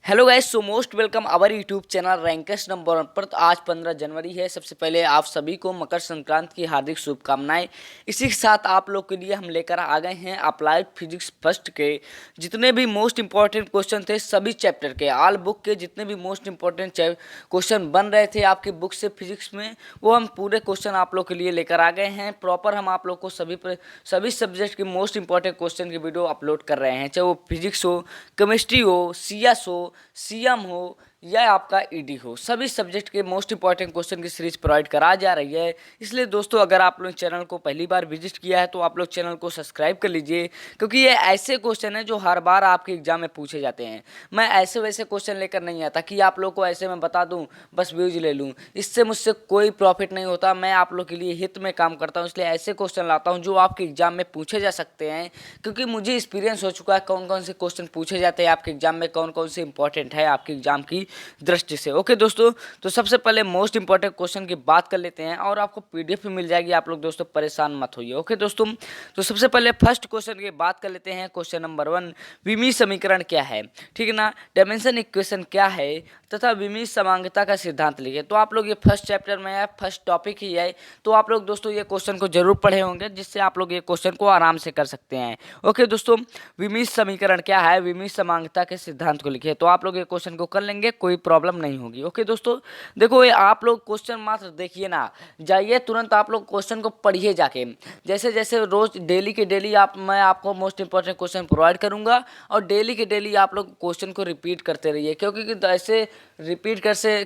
Hello guys, so most welcome our YouTube channel Rankers number 1 पर। तो आज 15 जनवरी है। सबसे पहले आप सभी को मकर संक्रांति की हार्दिक शुभकामनाएं। इसी के साथ आप लोग के लिए हम लेकर आ गए हैं अप्लाइड फिजिक्स फर्स्ट के जितने भी मोस्ट इंपॉर्टेंट क्वेश्चन थे, सभी चैप्टर के ऑल बुक के जितने भी मोस्ट इंपॉर्टेंट क्वेश्चन बन रहे थे आपकी बुक से फिजिक्स में, वो हम पूरे क्वेश्चन आप लोग के लिए लेकर आ गए हैं। प्रॉपर हम आप लोग को सभी सब्जेक्ट के मोस्ट इंपॉर्टेंट क्वेश्चन की वीडियो अपलोड कर रहे हैं, चाहे वो फिजिक्स हो, केमिस्ट्री हो, सीएस हो, सीएम हो या आपका ईडी हो। सभी सब्जेक्ट के मोस्ट इंपॉर्टेंट क्वेश्चन की सीरीज प्रोवाइड करा जा रही है। इसलिए दोस्तों, अगर आप लोग चैनल को पहली बार विजिट किया है तो आप लोग चैनल को सब्सक्राइब कर लीजिए, क्योंकि ये ऐसे क्वेश्चन हैं जो हर बार आपके एग्जाम में पूछे जाते हैं। मैं ऐसे वैसे क्वेश्चन लेकर नहीं आता कि आप लोग को ऐसे मैं बता दूं बस व्यूज ले लूं। इससे मुझसे कोई प्रॉफिट नहीं होता। मैं आप लोग के लिए हित में काम करता हूं, इसलिए ऐसे क्वेश्चन लाता हूं जो आपके एग्जाम में पूछे जा सकते हैं, क्योंकि मुझे एक्सपीरियंस हो चुका है कौन कौन से क्वेश्चन पूछे जाते हैं आपके एग्जाम में, कौन कौन से इंपॉर्टेंट है आपके एग्जाम की दृष्टि से। ओके दोस्तों, तो सबसे पहले मोस्ट इंपॉर्टेंट क्वेश्चन की बात कर लेते हैं और आपको पीडीएफ भी मिल जाएगी। आप लोग दोस्तों परेशान मत होइए। ओके दोस्तों, तो सबसे पहले फर्स्ट क्वेश्चन की बात कर लेते हैं। क्वेश्चन नंबर 1, विमीय समीकरण क्या है? ठीक है ना। डायमेंशन इक्वेशन क्या है तथा विमीय समांगता का सिद्धांत लिखिए। तो आप लोग ये फर्स्ट चैप्टर में है, फर्स्ट टॉपिक ही है, तो आप लोग दोस्तों ये क्वेश्चन को जरूर पढ़े होंगे, जिससे आप लोग ये क्वेश्चन को आराम से कर सकते हैं। ओके दोस्तों, विमीय समीकरण क्या है, विमीय समांगता के सिद्धांत को लिखिए। तो आप लोग ये क्वेश्चन को कर लेंगे, कोई प्रॉब्लम नहीं होगी। ओके दोस्तों, देखो ये आप लोग क्वेश्चन मात्र देखिए ना, जाइए तुरंत आप लोग क्वेश्चन को पढ़िए जाके। जैसे जैसे रोज डेली के डेली मैं आपको मोस्ट इंपॉर्टेंट क्वेश्चन प्रोवाइड करूंगा और डेली के डेली आप लोग क्वेश्चन को रिपीट करते रहिए, क्योंकि ऐसे रिपीट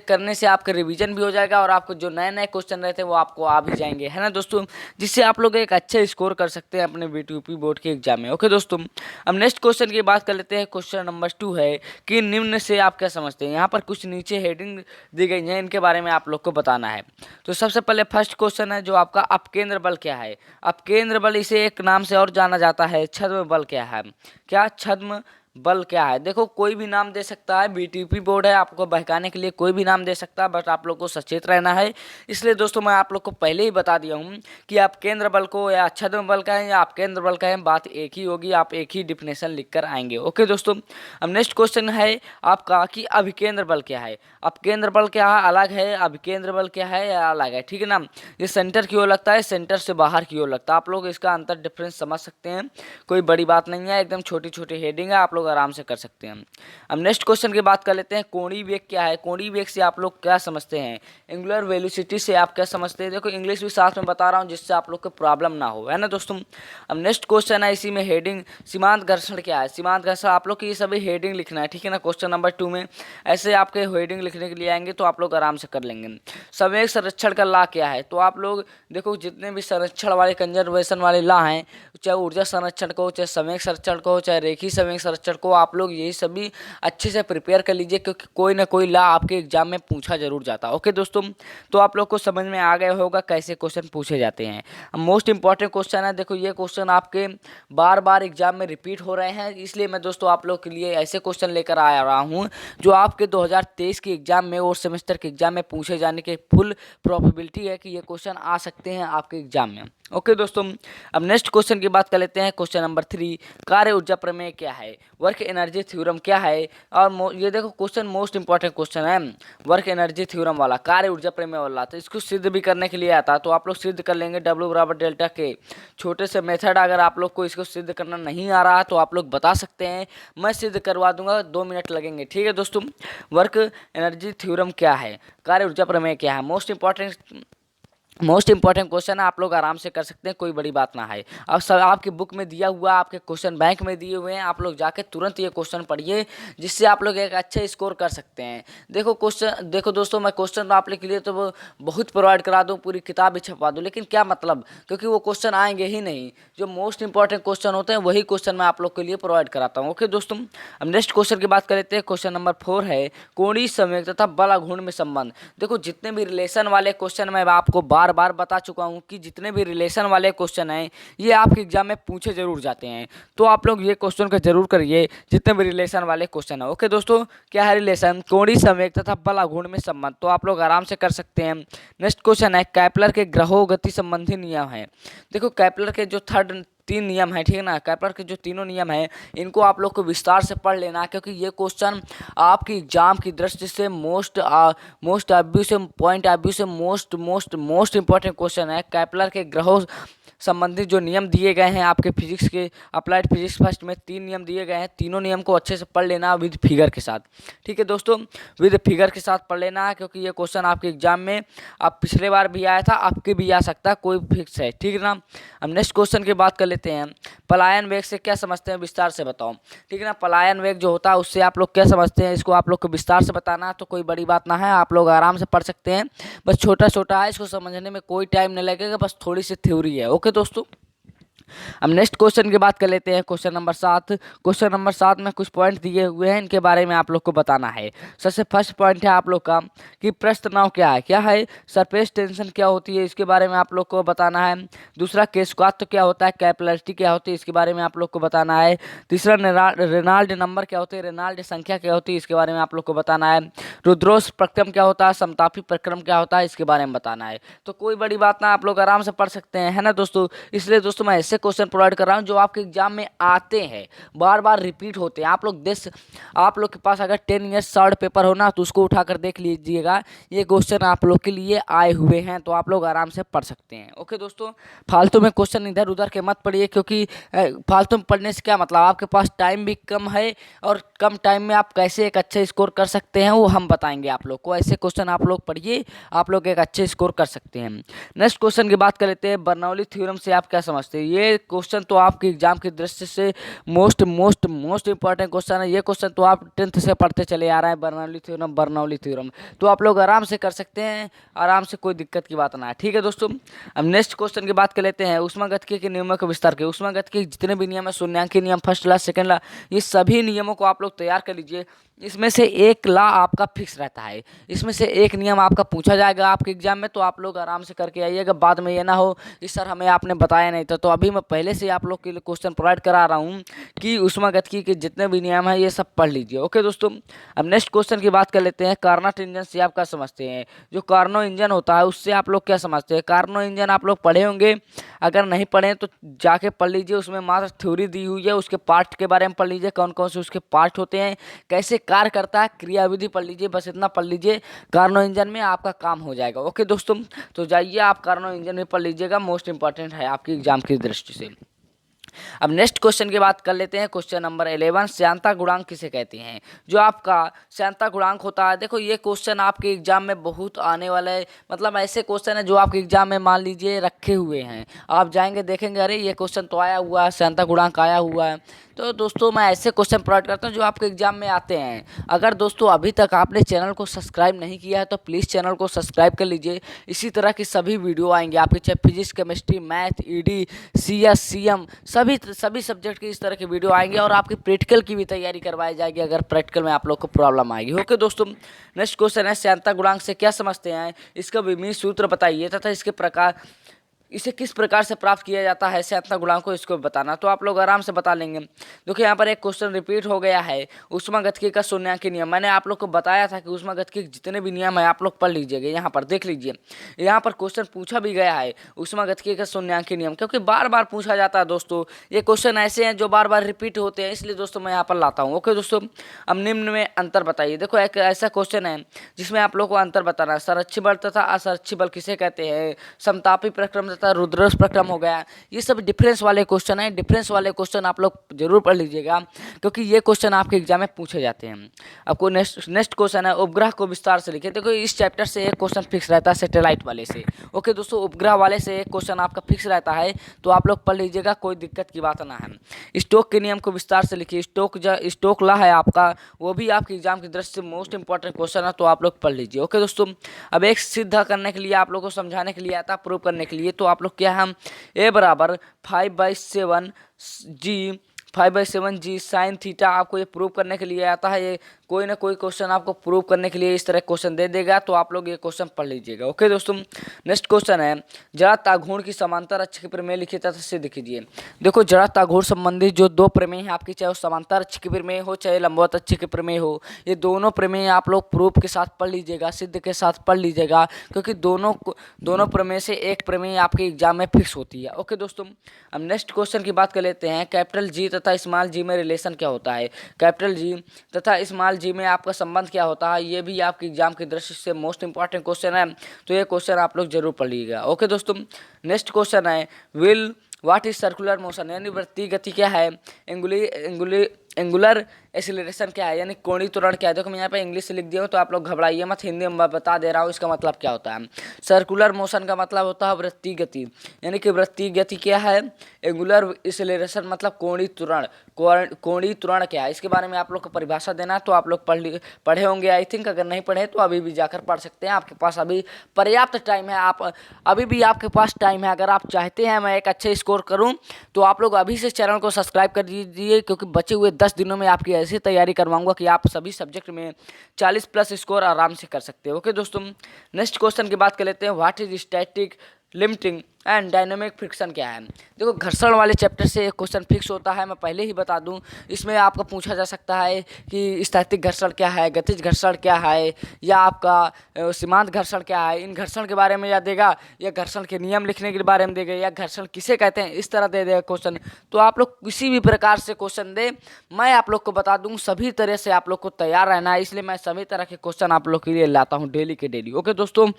करने से आपका रिवीजन भी हो जाएगा और आपको जो नए नए क्वेश्चन रहते हैं वो आपको आ भी जाएंगे, है ना दोस्तों, जिससे आप लोग एक अच्छे स्कोर कर सकते हैं अपने बीटीयूपी बोर्ड के एग्जाम में। ओके दोस्तों, अब नेक्स्ट क्वेश्चन की बात कर लेते हैं। क्वेश्चन नंबर 2 है कि निम्न से आप क्या समझते हैं। यहाँ पर कुछ नीचे हेडिंग दी गई है, इनके बारे में आप लोग को बताना है। तो सबसे पहले फर्स्ट क्वेश्चन है जो आपका अपकेंद्र बल क्या है। अपकेंद्र बल, इसे एक नाम से और जाना जाता है छद्म बल क्या है। क्या छद्म बल क्या है? देखो कोई भी नाम दे सकता है, बीटीयूपी बोर्ड है, आपको बहकाने के लिए कोई भी नाम दे सकता है, बट आप लोग को सचेत रहना है। इसलिए दोस्तों मैं आप लोग को पहले ही बता दिया हूँ कि आप केंद्र बल को या छद्म बल का है या आप केंद्र बल का है, बात एक ही होगी, आप एक ही डिफिनेशन लिखकर आएंगे। ओके दोस्तों, अब नेक्स्ट क्वेश्चन है आपका कि अभिकेंद्र बल क्या है। अपकेंद्र बल क्या है अलग है, अभिकेंद्र बल क्या है या अलग है, ठीक है ना। ये सेंटर की ओर लगता है, सेंटर से बाहर की ओर लगता है। आप लोग इसका अंतर डिफरेंस समझ सकते हैं, कोई बड़ी बात नहीं है, एकदम छोटी छोटी हेडिंग है, आप लोग आराम से कर सकते हैं। अब नेक्स्ट क्वेश्चन की बात कर लेते हैं। कोणीय वेग क्या है? कोणीय वेग से आप लोग क्या समझते हैं? एंगुलर वेलोसिटी से आप क्या समझते हैं? देखो इंग्लिश भी साथ में बता रहा हूँ, जिससे आप लोग को प्रॉब्लम ना हो, है ना दोस्तों। अब नेक्स्ट क्वेश्चन है, इसी में हेडिंग सीमांत घर्षण क्या है। सीमांत घर्षण आप लोग की ये सभी हेडिंग लिखना है, ठीक है ना। क्वेश्चन नंबर 2 में ऐसे आपके हेडिंग लिखने के लिए आएंगे तो आप लोग आराम से कर लेंगे। संवेग संरक्षण का लॉ क्या है? तो आप लोग देखो जितने भी संरक्षण वाले कंजर्वेशन वाले लॉ हैं, चाहे ऊर्जा संरक्षण को, चाहे संवेग संरक्षण को, चाहे रेखीय संवेग संरक्षण को, आप लोग यही सभी अच्छे से प्रिपेयर कर लीजिए, क्योंकि कोई ना कोई लॉ आपके एग्जाम में पूछा जरूर जाता है। ओके दोस्तों, तो आप लोग को समझ में आ गया होगा कैसे क्वेश्चन पूछे जाते हैं। मोस्ट इंपॉर्टेंट क्वेश्चन है, देखो ये क्वेश्चन आपके बार बार एग्जाम में रिपीट हो रहे हैं, इसलिए मैं दोस्तों आप लोग के लिए ऐसे क्वेश्चन लेकर आ रहा हूँ जो आपके 2023 के एग्जाम में और सेमेस्टर के एग्जाम में पूछे जाने की फुल प्रोबेबिलिटी है कि ये क्वेश्चन आ सकते हैं आपके एग्जाम में। ओके दोस्तों, अब नेक्स्ट क्वेश्चन की बात कर लेते हैं। क्वेश्चन नंबर 3, कार्य ऊर्जा प्रमेय क्या है? वर्क एनर्जी थ्योरम क्या है? और ये देखो क्वेश्चन मोस्ट इंपॉर्टेंट क्वेश्चन है, वर्क एनर्जी थ्योरम वाला, कार्य ऊर्जा प्रमेय वाला। तो इसको सिद्ध भी करने के लिए आता है, तो आप लोग सिद्ध कर लेंगे W बराबर डेल्टा के छोटे से मेथड। अगर आप लोग को इसको सिद्ध करना नहीं आ रहा तो आप लोग बता सकते हैं, मैं सिद्ध करवा दूंगा, 2 मिनट लगेंगे, ठीक है दोस्तों। वर्क एनर्जी थ्योरम क्या है, कार्य ऊर्जा प्रमेय क्या है, मोस्ट इंपॉर्टेंट क्वेश्चन है, आप लोग आराम से कर सकते हैं, कोई बड़ी बात ना है। अब सब आपकी बुक में दिया हुआ, आपके क्वेश्चन बैंक में दिए हुए हैं, आप लोग जाके तुरंत ये क्वेश्चन पढ़िए, जिससे आप लोग एक अच्छे स्कोर कर सकते हैं। देखो दोस्तों, मैं क्वेश्चन आप लोग के लिए तो बहुत प्रोवाइड करा दूँ, पूरी किताब भी छपवा दूँ, लेकिन क्या मतलब, क्योंकि वो क्वेश्चन आएंगे ही नहीं। जो मोस्ट इंपॉर्टेंट क्वेश्चन होते हैं वही क्वेश्चन मैं आप लोग के लिए प्रोवाइड कराता हूँ। ओके दोस्तों, अब नेक्स्ट क्वेश्चन की बात कर लेते हैं। क्वेश्चन नंबर 4 है कोणीय संवेग तथा बल घूर्ण में संबंध। देखो जितने भी रिलेशन वाले क्वेश्चन मैं आपको बार बार बता चुका हूं कि जितने भी रिलेशन वाले क्वेश्चन हैं ये आपके एग्जाम में पूछे जरूर जाते हैं, तो आप लोग ये क्वेश्चन का जरूर करिए जितने भी रिलेशन वाले क्वेश्चन है। ओके दोस्तों, क्या है रिलेशन? कोणीय संवेग तथा बल घूर्ण में संबंध, तो आप लोग आराम से कर सकते हैं। नेक्स्ट क्वेश्चन है केपलर के ग्रहों गति संबंधी नियम है। देखो केपलर के जो तीन नियम है, ठीक है ना। केपलर के जो तीनों नियम है इनको आप लोग को विस्तार से पढ़ लेना, क्योंकि ये क्वेश्चन आपकी एग्जाम की दृष्टि से most obvious point of view से मोस्ट इंपॉर्टेंट क्वेश्चन है। केपलर के ग्रहों संबंधित जो नियम दिए गए हैं आपके फिजिक्स के अप्लाइड फिजिक्स फर्स्ट में, तीन नियम दिए गए हैं, तीनों नियम को अच्छे से पढ़ लेना विद फिगर के साथ, ठीक है दोस्तों। विद फिगर के साथ पढ़ लेना, क्योंकि ये क्वेश्चन आपके एग्जाम में अब पिछले बार भी आया था, आपके भी आ सकता है, कोई फिक्स है, ठीक है ना। अब नेक्स्ट क्वेश्चन की बात कर लेते हैं। पलायन वेग से क्या समझते हैं, विस्तार से बताओ, ठीक है ना। पलायन वेग जो होता है उससे आप लोग क्या समझते हैं, इसको आप लोग को विस्तार से बताना, तो कोई बड़ी बात ना है, आप लोग आराम से पढ़ सकते हैं। बस छोटा छोटा है, इसको समझने में कोई टाइम नहीं लगेगा, बस थोड़ी सी थ्योरी है, ओके दोस्तों। अब नेक्स्ट क्वेश्चन की बात कर लेते हैं, क्वेश्चन नंबर 7। क्वेश्चन नंबर 7 में कुछ पॉइंट दिए हुए हैं, इनके बारे में आप लोग को बताना है। सबसे फर्स्ट पॉइंट है आप लोग का कि प्रस्थ तनाव क्या है, सरफेस टेंशन क्या होती है, इसके बारे में आप लोग को बताना है। दूसरा केशकात्व क्या होता है, कैपिलरिटी क्या होती है, इसके बारे में आप लोग को बताना है। तीसरा रेनाल्ड नंबर क्या होती है, रेनाल्ड संख्या क्या होती है, इसके बारे में आप लोग को बताना है। रुद्रोष प्रक्रम क्या होता है, समतापी प्रक्रम क्या होता है, इसके बारे में बताना है। तो कोई बड़ी बात ना, आप लोग आराम से पढ़ सकते हैं, है ना दोस्तों। इसलिए दोस्तों मैं ऐसे क्वेश्चन प्रोवाइड कर रहा हूं जो आपके एग्जाम में आते हैं, बार बार रिपीट होते हैं। आप लोग के पास अगर 10 ईयर्स शॉर्ट पेपर हो ना, तो उसको उठाकर देख लीजिएगा, ये क्वेश्चन आप लोग के लिए आए हुए हैं, तो आप लोग आराम से पढ़ सकते हैं, ओके दोस्तों। फालतू में क्वेश्चन इधर उधर के मत पढ़िए, क्योंकि फालतू में पढ़ने से क्या मतलब, आपके पास टाइम भी कम है, और कम टाइम में आप कैसे एक अच्छे स्कोर कर सकते हैं वो हम बताएंगे आप लोग को। ऐसे क्वेश्चन आप लोग पढ़िए, आप लोग एक अच्छे स्कोर कर सकते हैं। नेक्स्ट क्वेश्चन की बात कर लेते हैं, बर्नौली थ्योरम से आप क्या समझते हैं। ये क्वेश्चन तो आपके एग्जाम की दृष्टि से मोस्ट इंपॉर्टेंट क्वेश्चन है। ये क्वेश्चन तो आप 10th से पढ़ते चले आ रहे हैं, बर्नौली थ्योरम तो आप लोग आराम से कर सकते हैं, आराम से, कोई दिक्कत की बात ना है, ठीक है दोस्तों। अब नेक्स्ट क्वेश्चन की बात कर लेते हैं, ऊष्मागतिकी के नियमों का विस्तार के। ऊष्मागतिकी के जितने भी नियम है, शून्यांकी नियम, फर्स्ट लॉ, सेकंड लॉ, ये सभी नियमों को आप लोग तैयार कर लीजिए। इसमें से एक लॉ आपका फिक्स रहता है, इसमें से एक नियम आपका पूछा जाएगा आपके एग्जाम में, तो आप लोग आराम से करके आइएगा। बाद में ये ना हो कि सर हमें आपने बताया नहीं था। तो अभी मैं पहले से आप लोग के लिए क्वेश्चन प्रोवाइड करा रहा हूँ कि ऊष्मागतिकी के जितने भी नियम हैं ये सब पढ़ लीजिए, ओके दोस्तों। अब नेक्स्ट क्वेश्चन की बात कर लेते हैं, कार्नोट इंजन से आप क्या समझते हैं। जो कार्नो इंजन होता है उससे आप लोग क्या समझते हैं। कार्नो इंजन आप लोग पढ़े होंगे, अगर नहीं पढ़े तो जाके पढ़ लीजिए, उसमें मात्र थ्योरी दी हुई है, उसके पार्ट के बारे में पढ़ लीजिए, कौन कौन से उसके पार्ट होते हैं, कैसे कार्य करता है, क्रियाविधि पढ़ लीजिए, बस इतना पढ़ लीजिए, कार्नो इंजन में आपका काम हो जाएगा, ओके दोस्तों। तो जाइए आप कार्नो इंजन में पढ़ लीजिएगा, मोस्ट इंपॉर्टेंट है आपकी एग्जाम की दृष्टि से। अब नेक्स्ट क्वेश्चन की बात कर लेते हैं, क्वेश्चन नंबर 11, श्यानता गुणांक किसे कहते हैं। जो आपका श्यानता गुणांक होता है, देखो ये क्वेश्चन आपके एग्जाम में बहुत आने वाला है, मतलब ऐसे क्वेश्चन है जो आपके एग्जाम में मान लीजिए रखे हुए हैं, आप जाएंगे देखेंगे अरे ये क्वेश्चन तो आया हुआ है, श्यानता गुणांक आया हुआ है। तो दोस्तों मैं ऐसे क्वेश्चन प्रोवाइड करता हूँ जो आपके एग्जाम में आते हैं। अगर दोस्तों अभी तक आपने चैनल को सब्सक्राइब नहीं किया है तो प्लीज़ चैनल को सब्सक्राइब कर लीजिए। इसी तरह की सभी वीडियो आएंगे आपके, चाहे physics, chemistry, math, ED, CS, CM, सभी सब्जेक्ट की इस तरह की वीडियो आएंगे, और आपकी प्रैक्टिकल की भी तैयारी करवाई जाएगी अगर प्रैक्टिकल में आप लोग को प्रॉब्लम आएगी, ओके दोस्तों। नेक्स्ट क्वेश्चन है, श्यानता गुणांक से क्या समझते हैं, इसका विमीय सूत्र बताइए तथा इसे किस प्रकार से प्राप्त किया जाता है श्यानता गुणांक को, इसको बताना। तो आप लोग आराम से बता लेंगे। देखिए यहाँ पर एक क्वेश्चन रिपीट हो गया है, ऊष्मागतिकी का शून्यांकी नियम। मैंने आप लोग को बताया था कि ऊष्मागतिकी के जितने भी नियम है आप लोग पढ़ लीजिएगा। यहाँ पर देख लीजिए, यहाँ पर क्वेश्चन पूछा भी गया है ऊष्मागतिकी का शून्यांकी नियम, क्योंकि बार बार पूछा जाता है दोस्तों। ये क्वेश्चन ऐसे हैं जो बार बार रिपीट होते हैं, इसलिए दोस्तों मैं यहाँ पर लाता हूँ, ओके दोस्तों। अब निम्न में अंतर बताइए। देखो एक ऐसा क्वेश्चन है जिसमें आप लोग को अंतर बताना है, संरक्षी बल तथा असंरक्षी बल किसे कहते हैं, समतापी प्रक्रम तथा रुद्रश प्रक्रम हो गया। ये सब डिफरेंस वाले क्वेश्चन है, डिफरेंस वाले क्वेश्चन आप लोग जरूर पढ़ लीजिएगा, क्योंकि ये क्वेश्चन आपके एग्जाम में पूछे जाते हैं। आपको नेक्स्ट क्वेश्चन है, उपग्रह को विस्तार से लिखिए। देखो इस चैप्टर से एक क्वेश्चन फिक्स रहता है सैटेलाइट वाले से, ओके दोस्तों। उपग्रह वाले से एक क्वेश्चन आपका फिक्स रहता है, तो आप लोग पढ़ लीजिएगा, कोई दिक्कत की बात ना है। स्टोक के नियम को विस्तार से लिखिए। स्टोक लॉ है आपका, वो भी आपके एग्जाम की दृष्टि से मोस्ट इंपॉर्टेंट क्वेश्चन है, तो आप लोग पढ़ लीजिए, ओके दोस्तों। अब एक सिद्ध करने के लिए, आप लोग को समझाने के लिए आता, प्रूव करने के लिए, तो आप लोग क्या, हम A = 5/7 G 5/7 ji sine theta आपको ये प्रूव करने के लिए आता है। ये कोई ना कोई क्वेश्चन आपको प्रूव करने के लिए इस तरह क्वेश्चन दे देगा, तो आप लोग ये क्वेश्चन पढ़ लीजिएगा। ओके दोस्तों, नेक्स्ट क्वेश्चन है जड़ा ताघूर्ण की समांतर अक्ष के प्रमेय लिखिए तथा सिद्ध कीजिए। देखो, जड़ा ताघूर्ण संबंधी जो दो प्रमेय हैं आपकी, चाहे वो समांतर अक्ष के प्रमेय हो चाहे लंबवत अक्ष के प्रमेय हो, ये दोनों प्रमेय आप लोग प्रूफ के साथ पढ़ लीजिएगा, सिद्ध के साथ पढ़ लीजिएगा, क्योंकि दोनों प्रमेय से एक प्रमेय आपके एग्जाम में फिक्स होती है। ओके दोस्तों, अब नेक्स्ट क्वेश्चन की बात कर लेते हैं। कैपिटल जी तथा स्मॉल जी में रिलेशन क्या होता है? कैपिटल जी तथा स्मॉल जी में आपका संबंध क्या होता है? ये भी आपके एग्जाम की दृष्टि से मोस्ट इंपॉर्टेंट क्वेश्चन है, तो ये क्वेश्चन आप लोग जरूर पढ़िएगा। ओके दोस्तों, नेक्स्ट क्वेश्चन है will what is circular motion, यानी वृत्तीय गति क्या है? एंगुलर एक्सीलरेशन क्या है, यानी कोणीय त्वरण क्या है? देखो, मैं यहाँ पे इंग्लिश से लिख दिया हूँ, तो आप लोग घबराइए मत, हिंदी में बता दे रहा हूँ इसका मतलब क्या होता है। सर्कुलर मोशन का मतलब होता है वृत्तीय गति, यानी कि वृत्तीय गति क्या है? एंगुलर एक्सीलरेशन मतलब कोणीय त्वरण। कोणीय त्वरण क्या है, इसके बारे में आप लोग को परिभाषा देना है, तो आप लोग पढ़े होंगे आई थिंक। अगर नहीं पढ़े तो अभी भी जाकर पढ़ सकते हैं, आपके पास अभी पर्याप्त टाइम है। आप अभी भी आपके पास टाइम है। अगर आप चाहते हैं मैं एक अच्छे स्कोर करूं, तो आप लोग अभी से चैनल को सब्सक्राइब कर दीजिए, क्योंकि बचे हुए 10 दिनों में आपकी ऐसी तैयारी करवाऊंगा कि आप सभी सब्जेक्ट में 40+ स्कोर आराम से कर सकते हो। ओके दोस्तों, नेक्स्ट क्वेश्चन की बात कर लेते हैं। What is static limiting and dynamic friction क्या है? देखो, घर्षण वाले चैप्टर से एक क्वेश्चन फिक्स होता है, मैं पहले ही बता दूं। इसमें आपका पूछा जा सकता है कि स्थैतिक घर्षण क्या है, गतिज घर्षण क्या है, या आपका सीमांत घर्षण क्या है। इन घर्षण के बारे में या देगा, या घर्षण के नियम लिखने के बारे में देगा, या घर्षण किसे कहते हैं, इस तरह दे देगा क्वेश्चन। तो आप लोग किसी भी प्रकार से क्वेश्चन दे, मैं आप लोग को बता दूँ, सभी तरह से आप लोग को तैयार रहना है। इसलिए मैं सभी तरह के क्वेश्चन आप लोग के लिए लाता हूँ डेली के डेली। ओके दोस्तों,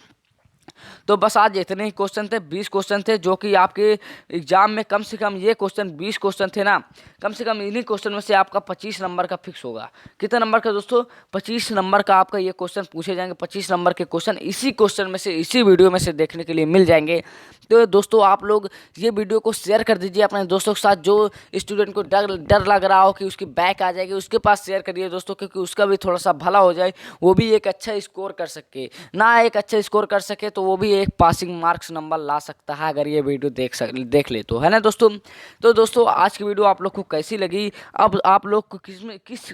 तो बस आज इतने ही क्वेश्चन थे, 20 क्वेश्चन थे, जो कि आपके एग्जाम में कम से कम ये क्वेश्चन 20 क्वेश्चन थे ना, कम से कम इन्हीं क्वेश्चन में से आपका 25 नंबर का फिक्स होगा। कितने नंबर का दोस्तों? 25 नंबर का आपका ये क्वेश्चन पूछे जाएंगे। 25 नंबर के क्वेश्चन इसी क्वेश्चन में से, इसी वीडियो में से देखने के लिए मिल जाएंगे। तो दोस्तों, आप लोग ये वीडियो को शेयर कर दीजिए अपने दोस्तों के साथ। जो स्टूडेंट को डर लग रहा हो कि उसकी बैक आ जाएगी, उसके पास शेयर करिए दोस्तों, क्योंकि उसका भी थोड़ा सा भला हो जाए, वो भी एक अच्छा स्कोर कर सके। ना एक अच्छा स्कोर कर सके तो वो भी एक पासिंग मार्क्स नंबर ला सकता है, अगर ये वीडियो देख ले तो, है ना दोस्तों। तो दोस्तों, आज की वीडियो आप लोग को कैसी लगी? अब आप लोग को किस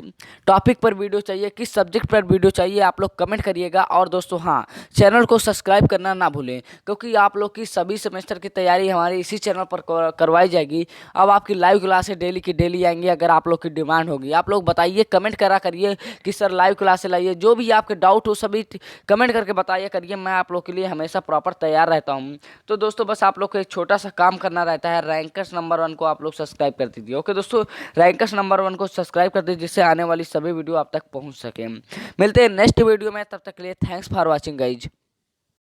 टॉपिक पर वीडियो चाहिए, किस सब्जेक्ट पर वीडियो चाहिए, आप लोग कमेंट करिएगा। और दोस्तों, हाँ, चैनल को सब्सक्राइब करना ना भूलें, क्योंकि आप लोग की सभी सेमेस्टर की तैयारी हमारी इसी चैनल पर करवाई जाएगी। अब आपकी लाइव क्लासें डेली की डेली आएंगी, अगर आप लोग की डिमांड होगी। आप लोग बताइए, कमेंट करा करिए कि सर लाइव क्लासें लाइए। जो भी आपके डाउट हो सभी कमेंट करके बताइए करिए, मैं आप लोग के लिए हमेशा प्रॉपर तैयार रहता हूँ। तो दोस्तों, बस आप लोग को एक छोटा सा काम करना रहता है, रैंकर्स नंबर 1 को आप लोग सब्सक्राइब कर दीजिए। ओके दोस्तों, रैंकर्स नंबर 1 को सब्सक्राइब कर दीजिए, जिससे आने वाली सभी वीडियो आप तक पहुँच सके। मिलते हैं नेक्स्ट वीडियो में, तब तक के लिए थैंक्स फॉर वॉचिंग गाइज।